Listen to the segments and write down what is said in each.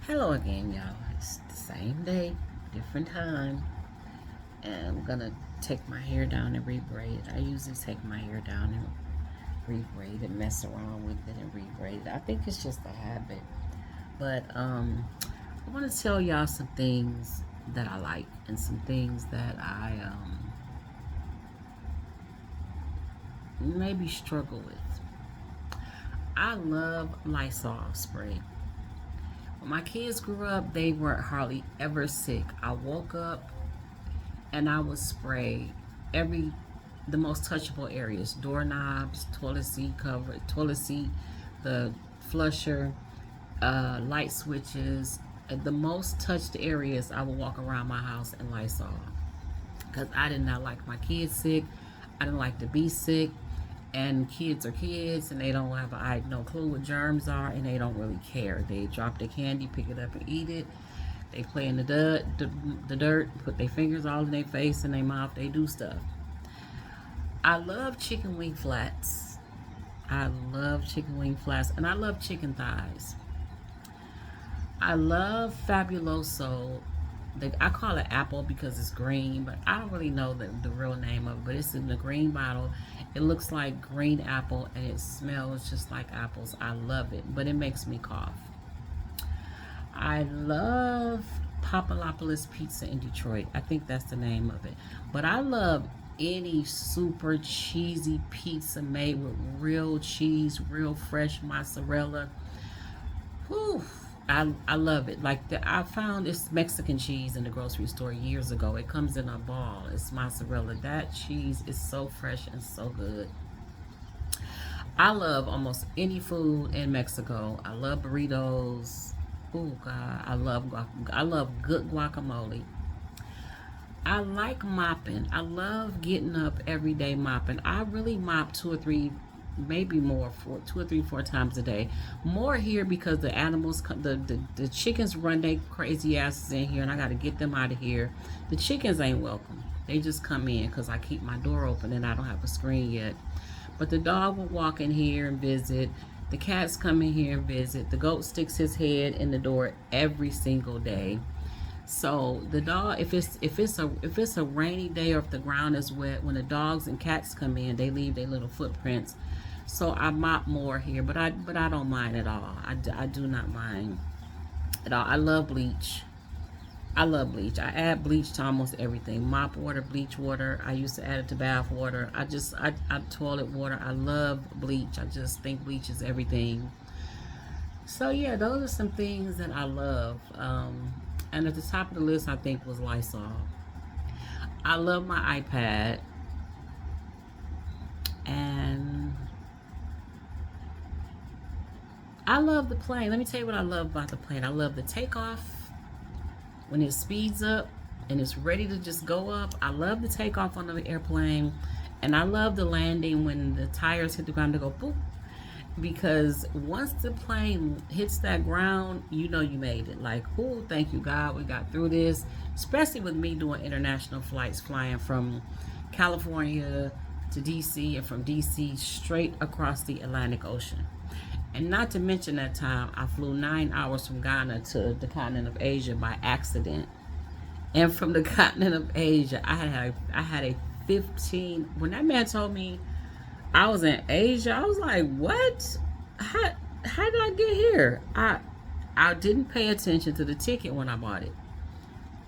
Hello again, y'all. It's the same day, different time, and I'm gonna take my hair down and rebraid it. I usually take my hair down and rebraid it, mess around with it, and rebraid it. I think it's just a habit, but I want to tell y'all some things that I like and some things that I maybe struggle with. I love Lysol spray. When my kids grew up, they weren't hardly ever sick. I woke up and I would spray every the most touchable areas: doorknobs, toilet seat cover, toilet seat, the flusher, light switches. The most touched areas, I would walk around my house in Lysol because I did not like my kids sick. I didn't like to be sick. And kids are kids, and they don't have no clue what germs are, and they don't really care. They drop the candy, pick it up, and eat it. They play in the dirt, put their fingers all in their face and their mouth. They do stuff. I love chicken wing flats. I love chicken wing flats, and I love chicken thighs. I love Fabuloso. I call it apple because it's green, but I don't really know the real name of it. But it's in the green bottle. It looks like green apple and it smells just like apples. I love it, but it makes me cough. I love Papalopolis Pizza in Detroit. I think that's the name of it. But I love any super cheesy pizza made with real cheese, real fresh mozzarella. Whew. I love it. I found this Mexican cheese in the grocery store years ago. It comes in a ball. It's mozzarella. That cheese is so fresh and so good. I love almost any food in Mexico. I love burritos. Oh God, I love good guacamole. I like mopping. I love getting up every day mopping. I really mop two or three, maybe more, for 2 or 3, 4 times a day. More here because the animals, the chickens run their crazy asses in here, and I got to get them out of here. The chickens ain't welcome. They just come in because I keep my door open and I don't have a screen yet. But the dog will walk in here and visit. The cats come in here and visit. The goat sticks his head in the door every single day. So the dog, if it's a rainy day or if the ground is wet, when the dogs and cats come in, they leave their little footprints. So I mop more here, but I don't mind at all. I do not mind at all. I love bleach. I love bleach. I add bleach to almost everything. Mop water, bleach water. I used to add it to bath water. I toilet water. I love bleach. I just think bleach is everything. So yeah, those are some things that I love. And at the top of the list, I think was Lysol. I love my iPad, and I love the plane. Let me tell you what I love about the plane. I love the takeoff when it speeds up and it's ready to just go up. I love the takeoff on the airplane, and I love the landing when the tires hit the ground to go boop. Because once the plane hits that ground, you know you made it. Like, oh, thank you, God, we got through this. Especially with me doing international flights, flying from California to DC and from DC straight across the Atlantic Ocean. And not to mention that time I flew 9 hours from Ghana to the continent of Asia by accident. And from the continent of Asia, I had a 15. When that man told me I was in Asia, I was like, what? How did I get here? I didn't pay attention to the ticket when I bought it.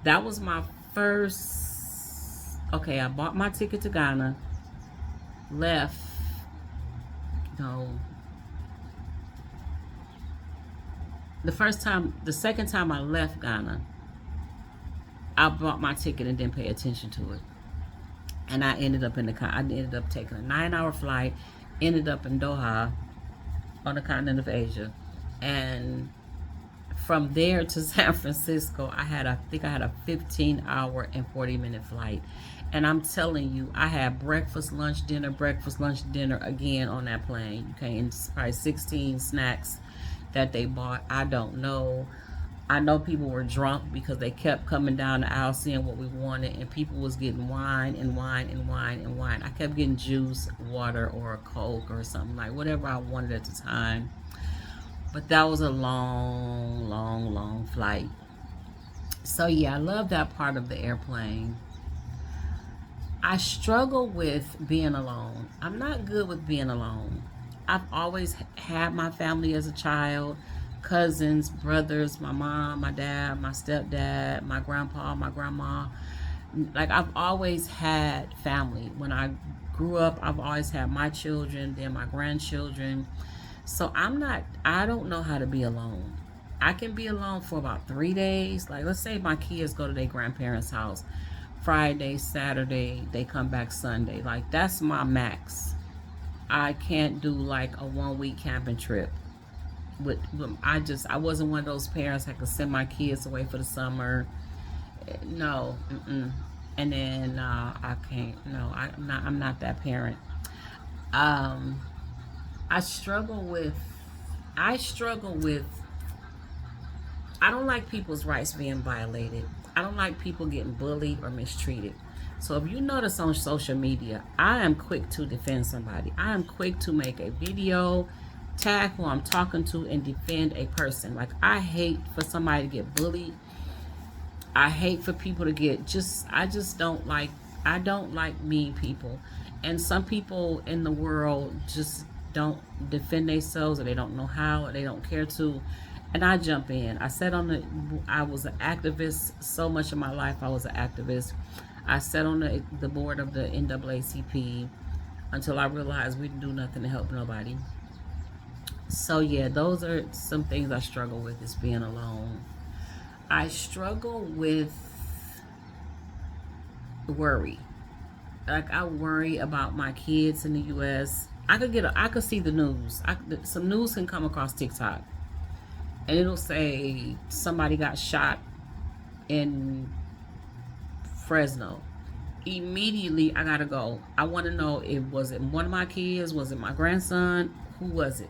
That was my first. Okay, I bought my ticket to Ghana, left. No, the second time I left Ghana, I bought my ticket and didn't pay attention to it. And I ended up taking a 9-hour flight, ended up in Doha on the continent of Asia. And from there to San Francisco, I think I had a 15-hour and 40-minute flight. And I'm telling you, I had breakfast, lunch, dinner again on that plane. You can probably 16 snacks that they bought. I don't know. I know people were drunk because they kept coming down the aisle seeing what we wanted, and people was getting wine and wine and wine and wine. I kept getting juice, water, or a Coke or something, like whatever I wanted at the time. But that was a long, long, long flight. So yeah, I love that part of the airplane. I struggle with being alone. I'm not good with being alone. I've always had my family as a child, cousins, brothers, my mom, my dad, my stepdad, my grandpa, my grandma. Like, I've always had family. When I grew up, I've always had my children, then my grandchildren. So I don't know how to be alone. I can be alone for about 3 days. Like, let's say my kids go to their grandparents' house Friday, Saturday, they come back Sunday. Like, that's my max. I can't do like a 1 week camping trip. I wasn't one of those parents that could send my kids away for the summer. No, mm-mm. And then I can't. No, I'm not that parent. Um, I struggle with. I struggle with. I don't like people's rights being violated. I don't like people getting bullied or mistreated. So if you notice on social media, I am quick to defend somebody. I am quick to make a video, tag who I'm talking to, and defend a person. Like, I hate for somebody to get bullied. I hate for people to get I just don't like, I don't like mean people. And some people in the world just don't defend themselves, or they don't know how, or they don't care to. And I jump in. I was an activist so much of my life. I was an activist. I sat on the board of the NAACP until I realized we didn't do nothing to help nobody. So yeah, those are some things I struggle with, is being alone. I struggle with worry. Like, I worry about my kids in the U.S. I could see the news. Some news can come across TikTok, and it'll say somebody got shot in Fresno. Immediately, I gotta go. I want to know, was it one of my kids? Was it my grandson? Who was it?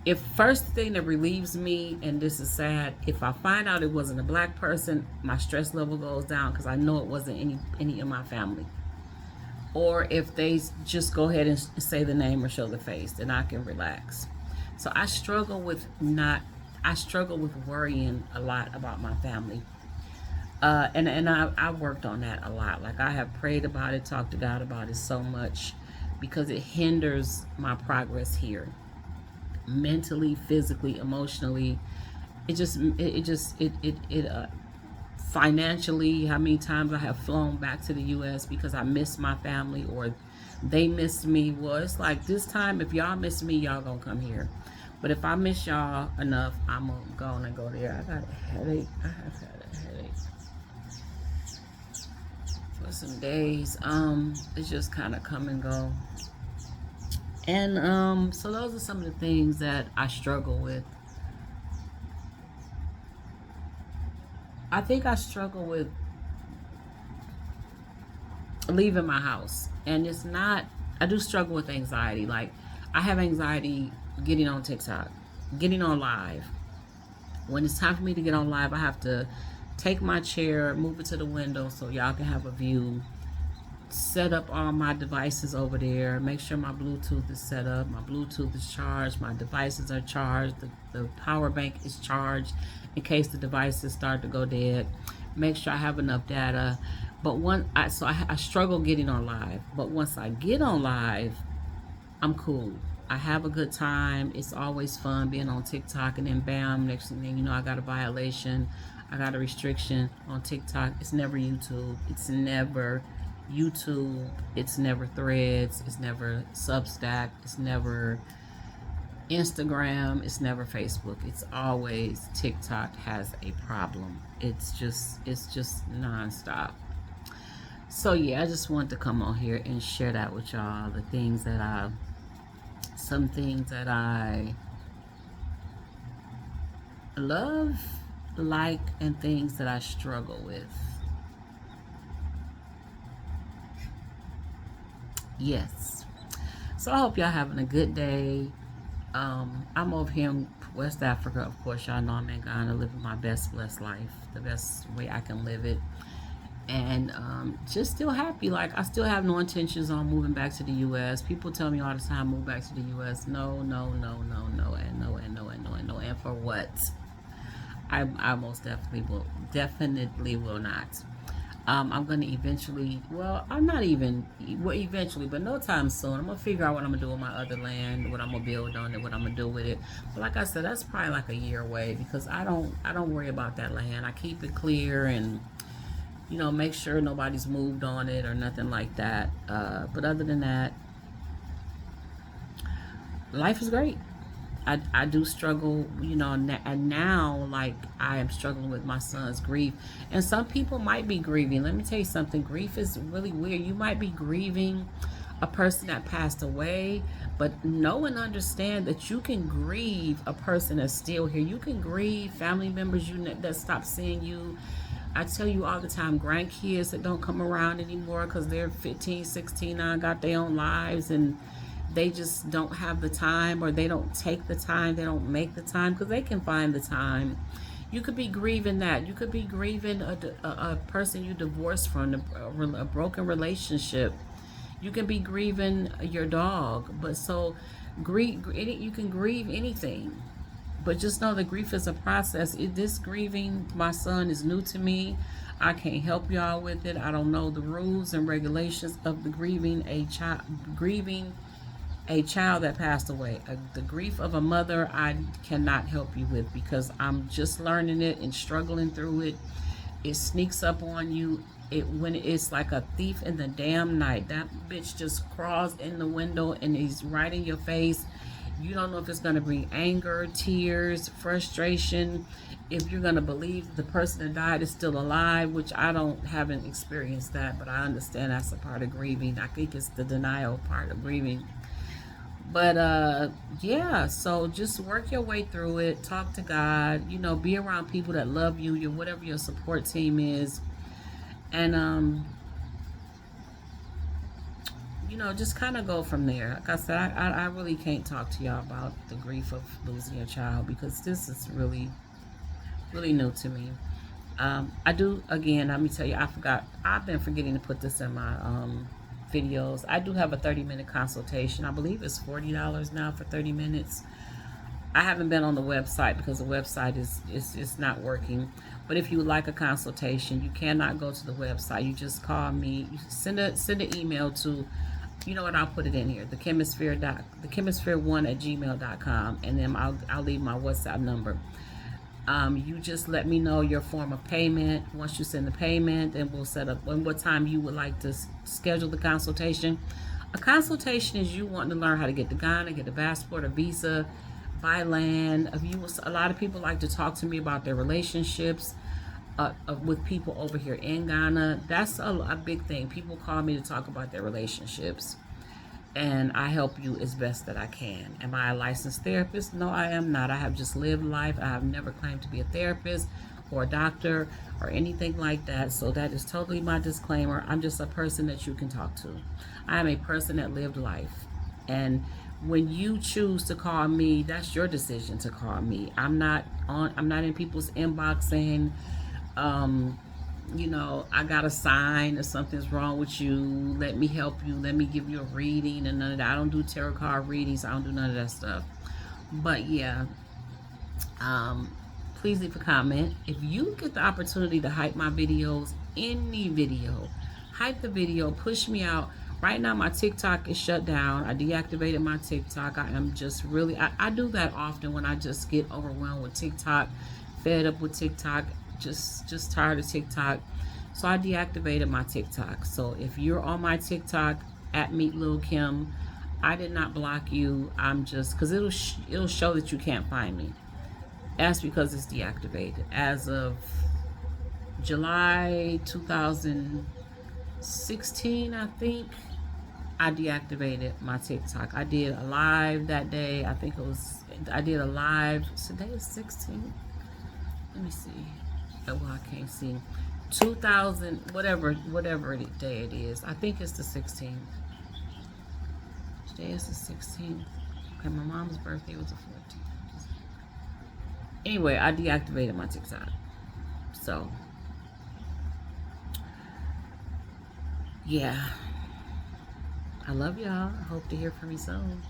If first thing that relieves me, and this is sad, if I find out it wasn't a black person, my stress level goes down, because I know it wasn't any of my family. Or if they just go ahead and say the name or show the face, then I can relax. So I struggle with worrying a lot about my family. And I worked on that a lot. Like, I have prayed about it, talked to God about it so much, because it hinders my progress here, mentally, physically, emotionally. Financially, how many times I have flown back to the U.S. because I miss my family, or they missed me. Well, it's like, this time, if y'all miss me, y'all gonna come here. But if I miss y'all enough, I'm gonna go there. I got a headache. I have had a headache for some days. It's just kind of come and go. And so those are some of the things that I struggle with. I think I struggle with leaving my house. And it's not, I do struggle with anxiety. Like, I have anxiety getting on TikTok, getting on live. When it's time for me to get on live, I have to take my chair, move it to the window so y'all can have a view, set up all my devices over there, make sure my Bluetooth is set up, my Bluetooth is charged, my devices are charged, the power bank is charged in case the devices start to go dead, make sure I have enough data. But I struggle getting on live. But once I get on live, I'm cool. I have a good time. It's always fun being on TikTok, and then bam, next thing you know, I got a violation. I got a restriction on TikTok. It's never YouTube. It's never YouTube. It's never Threads. It's never Substack. It's never Instagram. It's never Facebook. It's always TikTok has a problem. It's just nonstop. So yeah, I just wanted to come on here and share that with y'all. Some things that I love, like, and things that I struggle with. Yes. So I hope y'all having a good day. I'm over here in West Africa. Of course, y'all know I'm in Ghana, living my best blessed life, the best way I can live it. and just still happy. Like, I still have no intentions on moving back to the U.S. People tell me all the time, move back to the U.S. No, no, no, no, no, and no, and no, and no, and no, and for what? I most definitely will not. I'm gonna eventually. Well, I'm not even. Well, eventually, but no time soon. I'm gonna figure out what I'm gonna do with my other land, what I'm gonna build on it, what I'm gonna do with it. But like I said, that's probably like a year away because I don't worry about that land. I keep it clear and make sure nobody's moved on it or nothing like that. But other than that, life is great. I do struggle, and now, like, I am struggling with my son's grief. And some people might be grieving. Let me tell you something, grief is really weird. You might be grieving a person that passed away, but know and understand that you can grieve a person that's still here. You can grieve family members that stop seeing you. I tell you all the time, grandkids that don't come around anymore because they're 15, 16 now, got their own lives, and they just don't have the time, or they don't take the time, they don't make the time because they can find the time. You could be grieving that. You could be grieving a person you divorced from, a broken relationship. You can be grieving your dog. But so, you can grieve anything. But just know that grief is a process. This grieving my son is new to me. I can't help y'all with it. I don't know the rules and regulations of the grieving a child that passed away. The grief of a mother, I cannot help you with because I'm just learning it and struggling through it. It sneaks up on you. When it's like a thief in the damn night. That bitch just crawls in the window and he's right in your face. You don't know if it's going to bring anger, tears, frustration, if you're going to believe the person that died is still alive, which haven't experienced that, but I understand that's a part of grieving. I think it's the denial part of grieving. But yeah, so just work your way through it. Talk to God. Be around people that love you. Whatever your support team is, and just kind of go from there. Like I said, I really can't talk to y'all about the grief of losing a child because this is really, really new to me. I do, again, let me tell you, I've been forgetting to put this in my videos. I do have a 30-minute consultation. I believe it's $40 now for 30 minutes. I haven't been on the website because the website is not working. But if you would like a consultation, you cannot go to the website. You just call me. You send an email to, you know what, I'll put it in here, thechemisphere1@gmail.com, and then I'll leave my WhatsApp number. You just let me know your form of payment. Once you send the payment, then we'll set up what time you would like to schedule the consultation. A consultation is you wanting to learn how to get to Ghana, get a passport, a visa, buy land. A lot of people like to talk to me about their relationships with people over here in Ghana. That's a big thing. People call me to talk about their relationships, and I help you as best that I can. Am I a licensed therapist? No, I am not. I have just lived life. I have never claimed to be a therapist or a doctor or anything like that. So that is totally my disclaimer. I'm just a person that you can talk to. I am a person that lived life. And when you choose to call me, that's your decision to call me. I'm not in people's inbox saying, I got a sign or something's wrong with you. Let me help you. Let me give you a reading and none of that. I don't do tarot card readings. I don't do none of that stuff. But yeah, please leave a comment. If you get the opportunity to hype my videos, any video, hype the video, push me out. Right now, my TikTok is shut down. I deactivated my TikTok. I am just really, I do that often when I just get overwhelmed with TikTok, fed up with TikTok, just tired of TikTok. So I deactivated my TikTok. So if you're on my TikTok, at Meet Lil Kim, I did not block you. I'm just, because it'll show that you can't find me. That's because it's deactivated. As of July 2016, I think, I deactivated my TikTok. I did a live that day. I did a live. Today is 16. Let me see. Oh, well, I can't see. 2000, whatever day it is. I think it's the 16th. Today is the 16th. Okay, my mom's birthday was the 14th. Anyway, I deactivated my TikTok. So, Yeah, I love y'all. I hope to hear from you soon.